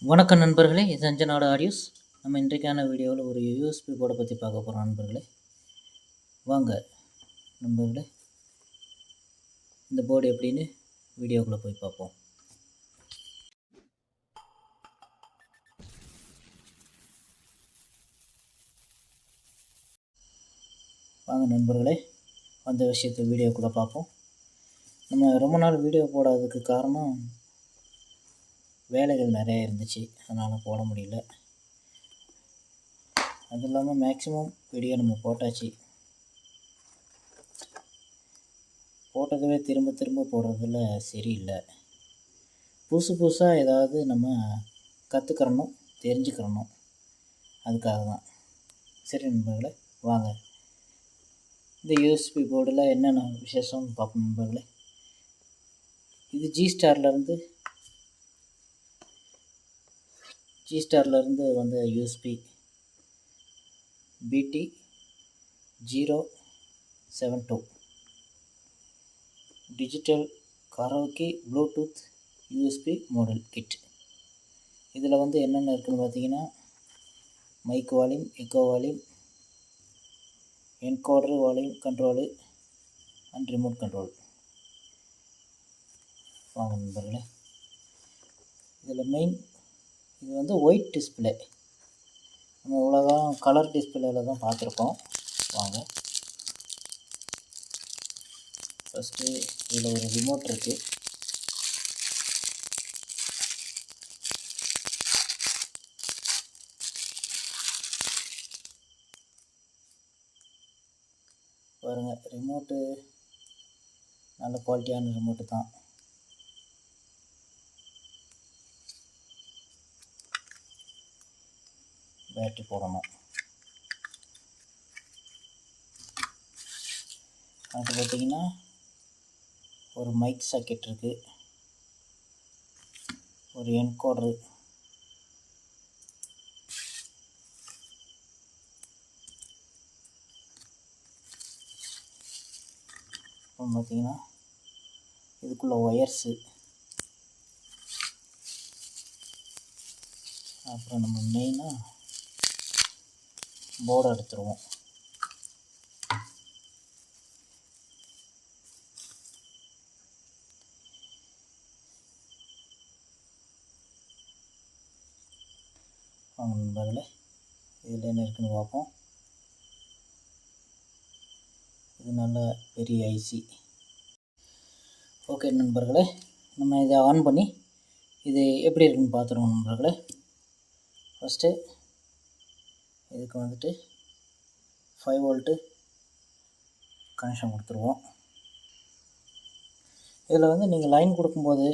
வணக்கம் நண்பர்களே, இது அஞ்சனாடு ஆடியோஸ். நம்ம இன்றைக்கான வீடியோவில் ஒரு யூஎஸ்பி போர்டை பற்றி பார்க்க போகிறோம் நண்பர்களே. வாங்க நண்பர்களே, இந்த போர்டு எப்படின்னு வீடியோக்குள்ளே போய் பார்ப்போம். வாங்க நண்பர்களே, அந்த விஷயத்தை வீடியோக்குள்ளே பார்ப்போம். நம்ம ரொம்ப நாள் வீடியோ போடாததுக்கு காரணம் வேலைகள் நிறைய இருந்துச்சு, அதனால் போட முடியல. அது இல்லாமல் மேக்ஸிமம் வீடியோ நம்ம போட்டதுவே திரும்ப திரும்ப போடுறதில் சரியில்லை. புதுசாக ஏதாவது நம்ம கற்றுக்கிறணும், தெரிஞ்சுக்கிறணும், அதுக்காக தான். சரி நண்பர்களே, வாங்க இந்த யூஎஸ்பி போர்டில் என்னென்ன விசேஷம்னு பார்ப்போம் நண்பர்களே. இது ஜி ஸ்டார்லேருந்து வந்த USB BT072 digital karaoke bluetooth USB model kit. இதில் என்னென்ன இருக்குதுன்னு பார்த்தீங்கன்னா, mic volume, echo volume, encoder volume control and remote control. வாங்க நண்பர்களே, இதில் மெயின் இது ஒயிட் டிஸ்பிளே. நம்ம இவ்வளோதான் கலர் டிஸ்பிளேல தான் பார்த்துருக்கோம். வாங்க ஃபஸ்ட்டு இதில் ஒரு ரிமோட் இருக்குது. பாருங்கள், ரிமோட்டு நல்ல குவாலிட்டியான ரிமோட்டு தான். பேட்டரி போடணும். அது பார்த்திங்கன்னா ஒரு மைக் சாக்கெட் இருக்குது, ஒரு என்கோடரு, அப்புறம் பார்த்திங்கன்னா இதுக்குள்ளே ஒயர்ஸு, அப்புறம் நம்ம மெயினாக போர்டை எடுத்துருவோம். வாங்க நண்பர்களே, இதில் என்ன இருக்குதுன்னு பார்ப்போம். இது நல்ல பெரிய ஐசி. ஓகே நண்பர்களே, நம்ம இதை ஆன் பண்ணி இது எப்படி இருக்குன்னு பார்த்துருவோம் நண்பர்களே. ஃபஸ்ட்டு இதுக்கு 5 வோல்ட்டு கனெக்ஷன் கொடுத்துருவோம். இதில் நீங்கள் லைன் கொடுக்கும்போது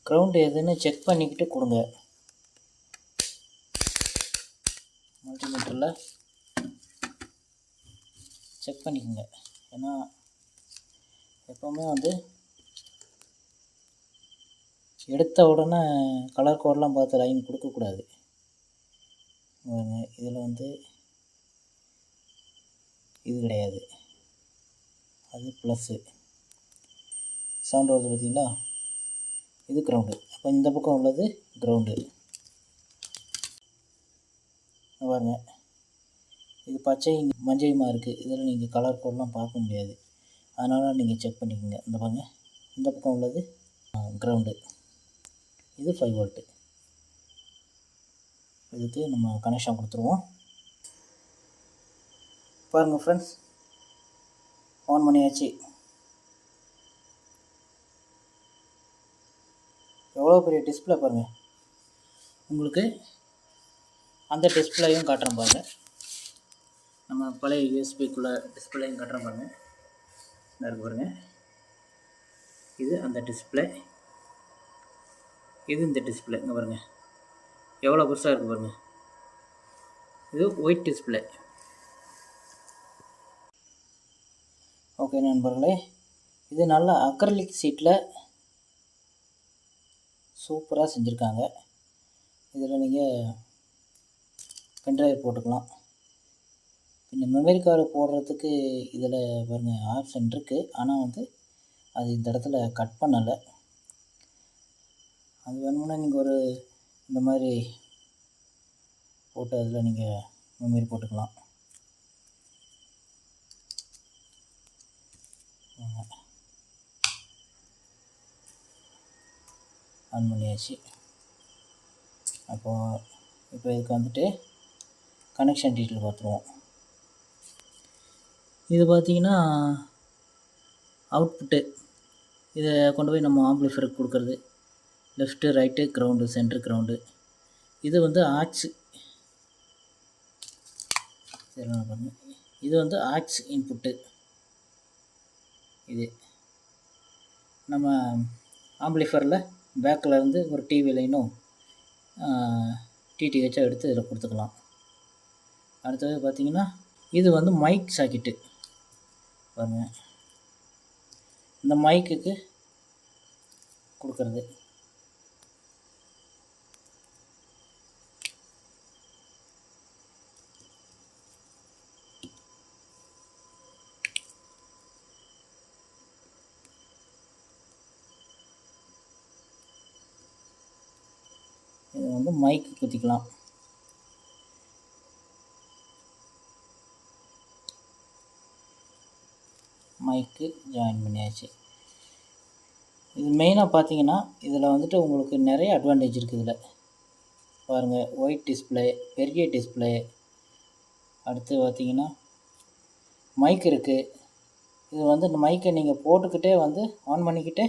கிரவுண்டு எதுன்னு செக் பண்ணிக்கிட்டு கொடுங்க. மல்டிமீட்டரில் செக் பண்ணிக்கோங்க. ஏன்னா எப்போவுமே எடுத்த உடனே கலர் கோடெலாம் பார்த்து லைன் கொடுக்கக்கூடாது. இதில் இது கிடையாது, அது ப்ளஸ்ஸு சவுண்டு வருது பார்த்திங்களா, இது கிரவுண்டு. அப்போ இந்த பக்கம் உள்ளது கிரவுண்டு. பாருங்க, இது பச்சை மஞ்சளுமா இருக்குது. இதில் நீங்கள் கலர் கோடெலாம் பார்க்க முடியாது, அதனால் நீங்கள் செக் பண்ணிக்கோங்க. இந்த பாருங்க, இந்த பக்கம் உள்ளது கிரவுண்டு, இது 5 வோல்ட்டு. இதுக்கு நம்ம கனெக்ஷன் கொடுத்துருவோம். பாருங்கள் ஃப்ரெண்ட்ஸ், ஆன் பண்ணியாச்சு. எவ்வளோ பெரிய டிஸ்பிளே பாருங்கள். உங்களுக்கு அந்த டிஸ்பிளேயும் காட்டுறேன் பாருங்கள். நம்ம பழைய யூஎஸ்பிக்குள்ளே டிஸ்பிளேயும் காட்டுறேன் பாருங்கள். இருக்கு பாருங்கள், இது அந்த டிஸ்பிளே, இது இந்த டிஸ்பிளே. இங்கே பாருங்கள் எவ்வளோ பெருசாக இருக்குது பாருங்கள். இது ஒயிட் டிஸ்பிளே. ஓகே நண்பர்களே, இது நல்ல அக்ரலிக் சீட்டில் சூப்பராக செஞ்சுருக்காங்க. இதில் நீங்கள் பென்ட்ரைவ் போட்டுக்கலாம். இந்த மெமரி கார்டு போடுறதுக்கு இதில் பாருங்கள் ஆப்ஷன் இருக்குது. ஆனால் அது இந்த இடத்துல கட் பண்ணலை. அது வேணும்னா நீங்கள் ஒரு இந்த மாதிரி போட்டு அதில் நீங்கள் மெமரி போட்டுக்கலாம். ஆன் பண்ணியாச்சு. அப்போது இப்போ இதுக்கு வந்துட்டு கனெக்ஷன் டீட்டெயில் பார்த்துருவோம். இது பார்த்திங்கன்னா அவுட்புட்டு, இதை கொண்டு போய் நம்ம ஆம்ப்ளிஃபருக்கு கொடுக்குறது. Left, right, ground, centre ground. இது வந்து ஆக்ஸ், இது வந்து ஆக்ஸ் இன்புட்டு. இது நம்ம ஆம்ப்ளிஃபரில் பேக்கில் இருந்து ஒரு டிவி லைனும் டிடிஹெச்சாக எடுத்து இதில் கொடுத்துக்கலாம். அடுத்தது பார்த்திங்கன்னா இது வந்து மைக் சாக்கெட்டு பாருங்கள், இந்த மைக்குக்கு கொடுக்குறது. இது வந்து மைக்கு குத்திக்கலாம். மைக்கு ஜாயின் பண்ணியாச்சு. இது மெயினாக பார்த்தீங்கன்னா இதில் வந்துட்டு உங்களுக்கு நிறைய அட்வான்டேஜ் இருக்குது. இதில் பாருங்கள், ஒயிட் டிஸ்பிளே, பெரிய டிஸ்பிளே. அடுத்து பார்த்திங்கன்னா மைக் இருக்குது. இது வந்து இந்த மைக்கை நீங்கள் போட்டுக்கிட்டே வந்து ஆன் பண்ணிக்கிட்டே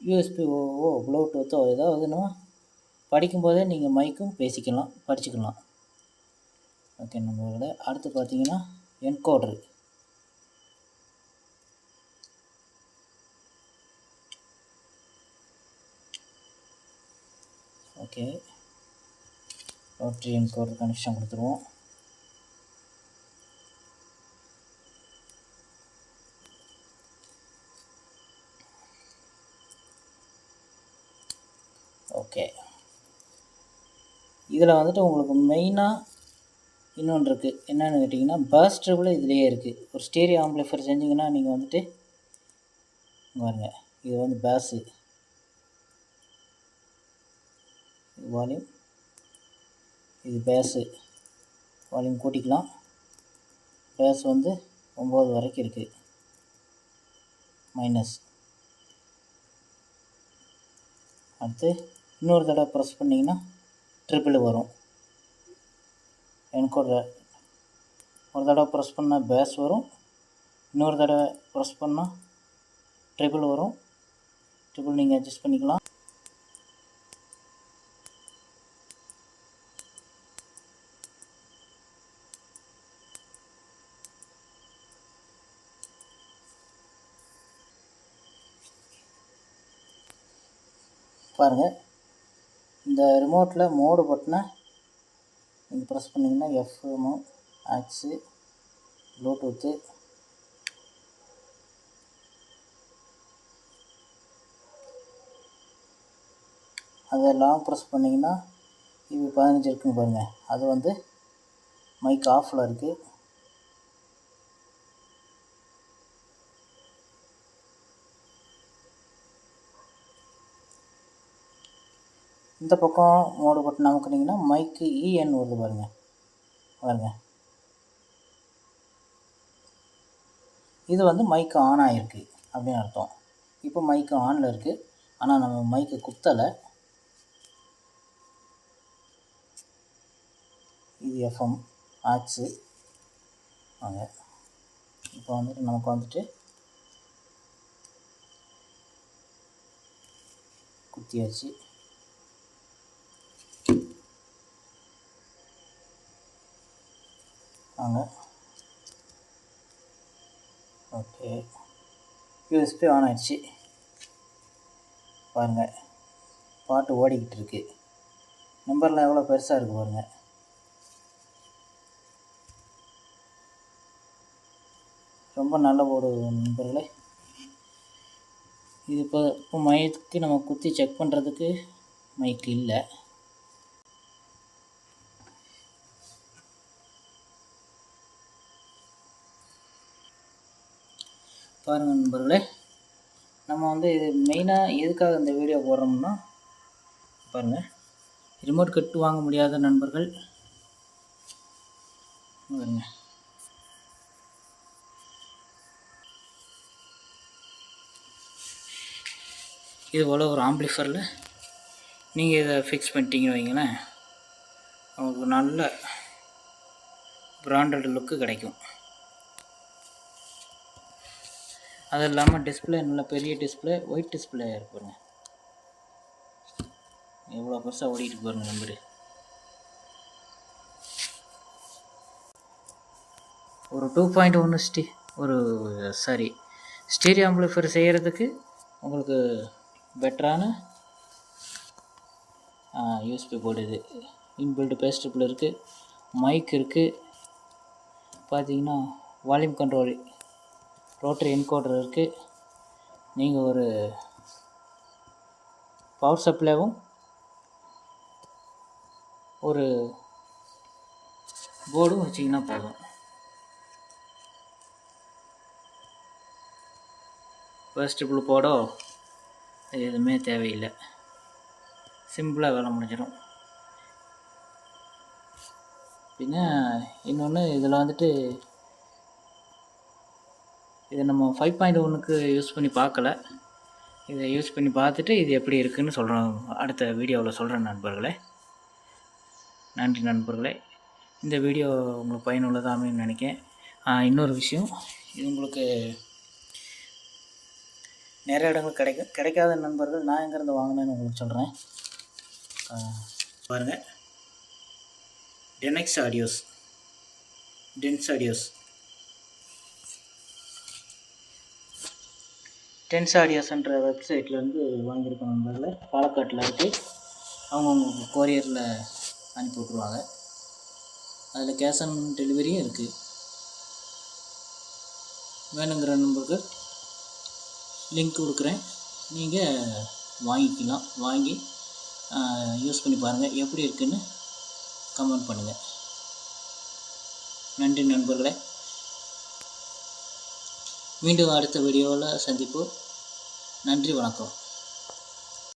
யூஎஸ்பி ப்ளூடூத்தோ ஏதாவதுன்னா படிக்கும்போதே நீங்கள் மைக்கும் பேசிக்கலாம், படிச்சுக்கலாம். ஓகே நம்மளோட அடுத்து பார்த்தீங்கன்னா என்கோடரு. ஓகே, ரோட்டரி என்கோடர் கனெக்ஷன் கொடுத்துருவோம். ஓகே, இதில் வந்துட்டு உங்களுக்கு மெயினாக இன்னொன்று இருக்குது. என்னென்னு கேட்டிங்கன்னா பேஸ் ட்ரிபிள் இதிலேயே இருக்குது. ஒரு ஸ்டீரியோ ஆம்ப்ளிஃபையர் செஞ்சிங்கன்னா நீங்கள் வந்துட்டு பாருங்க, இது வந்து பேஸு, வால்யூம், இது பேஸு, வால்யூம் கூட்டிக்கலாம். பேஸ் வந்து 9 வரைக்கும் இருக்குது, மைனஸ். அடுத்து இன்னொரு தடவை ப்ரெஸ் பண்ணிங்கன்னா ட்ரிபிள் வரும். என்கோடர் ஒரு தடவை ப்ரெஸ் பண்ணால் பேஸ் வரும், இன்னொரு தடவை ப்ரெஸ் பண்ணால் ட்ரிபிள் வரும். ட்ரிபிள் நீங்கள் அட்ஜஸ்ட் பண்ணிக்கலாம். பாருங்கள், இந்த ரிமோட்டில் மோடு பட்டனை நீங்கள் ப்ரெஸ் பண்ணிங்கன்னா எஃப்எம்மு, ஆக்ஸு, ப்ளூடூத்து, அதெல்லாம் ப்ரெஸ் பண்ணிங்கன்னா இது 15 இருக்குன்னு பாருங்கள். அது வந்து மைக் ஆஃபில் இருக்குது. இந்த பக்கம் மோடு பட்டன் அமுக்குனிங்கன்னா மைக்கு இஎன் வருது பாருங்கள். பாருங்கள், இது வந்து மைக்கு ஆன் ஆகிருக்கு அப்படின்னு அர்த்தம். இப்போ மைக்கு ஆனில் இருக்குது, ஆனால் நம்ம மைக்கு குத்தலை. இது எஃப்எம், ஆக்ஸு. வாங்க, இப்போ வந்துட்டு நமக்கு வந்துட்டு குத்தியாச்சு. வாங்க, ஓகே, யூஎஸ்பி ஆன் ஆயிடுச்சு. பாருங்கள், பாட்டு ஓடிக்கிட்டு இருக்கு. நம்பர்லாம் எவ்வளோ பெருசாக இருக்குது பாருங்கள். ரொம்ப நல்ல ஒரு நண்பர்களே. இது இப்போ மைக்கு நம்ம குத்தி செக் பண்ணுறதுக்கு மைக் இல்லை. பாருங்கள் நண்பர்களே, நம்ம வந்து இது மெயினாக எதுக்காக இந்த வீடியோ போடுறோம்னா, பாருங்கள், ரிமோட் கட்டு வாங்க முடியாத நண்பர்கள் பாருங்க, இது போல் ஒரு ஆம்பிளிஃபரில் நீங்கள் இதை ஃபிக்ஸ் பண்ணிட்டீங்கன்னு வைங்களேன், உங்களுக்கு நல்ல பிராண்டட் லுக்கு கிடைக்கும். அது இல்லாமல் டிஸ்பிளே நல்ல பெரிய டிஸ்பிளே, ஒயிட் டிஸ்பிளே இருப்பாருங்க. எவ்வளோ பெருசாக ஓடிட்டு பாருங்க நம்பரு. ஒரு 2.1 ஸ்டீரியோ ஆம்பிளிஃபையர் செய்கிறதுக்கு உங்களுக்கு பெட்டரான யூஎஸ்பி போர்டு இது. இன்பில்ட் பேஸ்டபிள் இருக்குது, மைக் இருக்குது, பார்த்தீங்கன்னா வால்யூம் கண்ட்ரோல், ரோட்டரி என்கோடர் இருக்குது. நீங்கள் ஒரு பவர் சப்ளைவும் ஒரு போர்டும் வச்சிங்கன்னா போதும். பேஸ்டபிள் போர்டோ எதுவுமே தேவையில்லை, சிம்பிளாக வேலை முடிஞ்சிடும். பின்ன இன்னொன்று, இதில் வந்துட்டு இதை நம்ம 5.1க்கு யூஸ் பண்ணி பார்க்கல. இதை யூஸ் பண்ணி பார்த்துட்டு இது எப்படி இருக்குதுன்னு சொல்கிறோம், அடுத்த வீடியோவில் சொல்கிறேன் நண்பர்களே. நன்றி நண்பர்களே. இந்த வீடியோ உங்களுக்கு பயனுள்ளதாக அமையும்னு நினைக்கிறேன். இன்னொரு விஷயம், இது உங்களுக்கு நிறைய இடங்கள் கிடைக்காத நண்பர்கள் நான் எங்கேருந்து வாங்கினேன்னு உங்களுக்கு சொல்கிறேன். பாருங்கள், டென்ஸ் ஆடியோஸ்ன்ற வெப்சைட்லேருந்து வாங்கியிருக்கோம் நண்பர்களே. பாலக்காட்டில் இருக்குது. அவங்க உங்களுக்கு கொரியரில் அனுப்பி விட்ருவாங்க. அதில் கேஷ் ஆன் டெலிவரியும் இருக்குது. வேணுங்கிற நண்பர்கள் லிங்க் கொடுக்குறேன், நீங்கள் வாங்கிக்கலாம். வாங்கி யூஸ் பண்ணி பாருங்கள், எப்படி இருக்குன்னு கமெண்ட் பண்ணுங்கள். நன்றி நண்பர்களே. மீண்டும் அடுத்த வீடியோவில் சந்திப்போம். நன்றி, வணக்கம்.